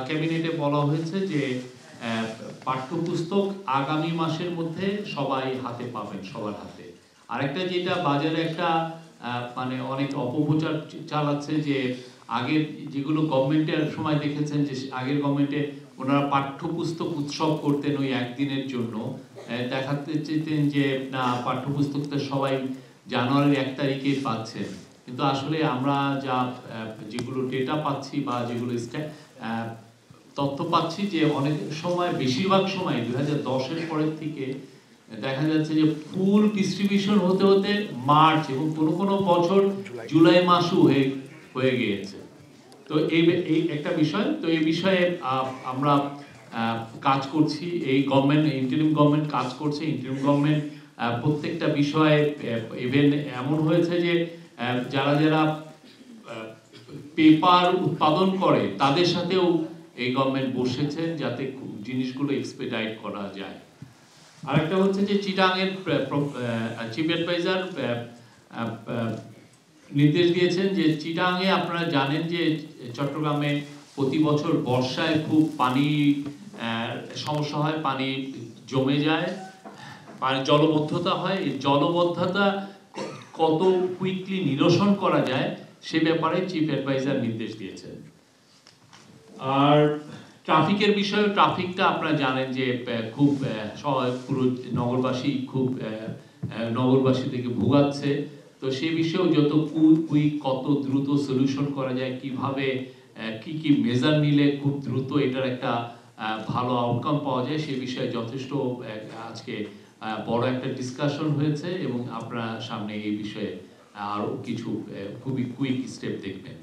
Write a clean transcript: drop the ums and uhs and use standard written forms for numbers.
ক্যাবিনেটে বলা হয়েছে যে পাঠ্যপুস্তক আগামী মাসের মধ্যে সবাই হাতে পাবেন, সবার হাতে। আরেকটা যেটা বাজারে একটা মানে অনেক অপপ্রচার চালাচ্ছে যে আগের যেগুলো গভর্নমেন্টের সময় দেখেছেন যে আগের গভর্নমেন্টে ওনারা পাঠ্যপুস্তক উৎসব করতেন ওই একদিনের জন্য, দেখাতে চেতেন যে না পাঠ্যপুস্তকটা সবাই জানুয়ারির 1 তারিখে পাচ্ছেন, কিন্তু আসলে আমরা যা যেগুলো ডেটা পাচ্ছি বা যেগুলো তথ্য পাচ্ছি যে অনেক সময় বেশিরভাগ সময় 2010-এর পরের থেকে দেখা যাচ্ছে যে ফুল ডিস্ট্রিবিউশন হতে হতে মার্চ এবং কোনো কোনো বছর জুলাই মাসও হয়ে গিয়েছে। তো এই একটা বিষয়, তো এই বিষয়ে আমরা কাজ করছি, এই গভর্নমেন্ট ইন্টারিম গভর্নমেন্ট কাজ করছে। ইন্টারিম গভর্নমেন্ট প্রত্যেকটা বিষয়ে ইভেন এমন হয়েছে যে যারা যারা পেপার উৎপাদন করে তাদের সাথেও এই গভর্নমেন্ট বসেছেন যাতে জিনিসগুলো এক্সপেডাইট করা যায়। আরেকটা হচ্ছে যে চিটাংয়ের চিফ অ্যাডভাইজার নির্দেশ দিয়েছেন যে চিটাংয়ে আপনারা জানেন যে চট্টগ্রামে প্রতি বছর বর্ষায় খুব পানি সমস্যা হয়, পানি জমে যায়, পানি জলবদ্ধতা হয়। এই জলবদ্ধতা কত কুইকলি নিরসন করা যায় সে ব্যাপারে চিফ অ্যাডভাইজার নির্দেশ দিয়েছেন। আর ট্রাফিকের বিষয়ে, ট্রাফিকটা আপনারা জানেন যে খুব পুরো নগরবাসী থেকে ভোগাচ্ছে। তো সেই বিষয়েও যত কুইক কত দ্রুত সলিউশন করা যায়, কিভাবে কি কি মেজার নিলে খুব দ্রুত এটার একটা ভালো আউটকাম পাওয়া যায়, সে বিষয়ে যথেষ্ট আজকে বড় একটা ডিসকাশন হয়েছে এবং আপনারা সামনে এই বিষয়ে আরো কিছু খুবই কুইক স্টেপ দেখবেন।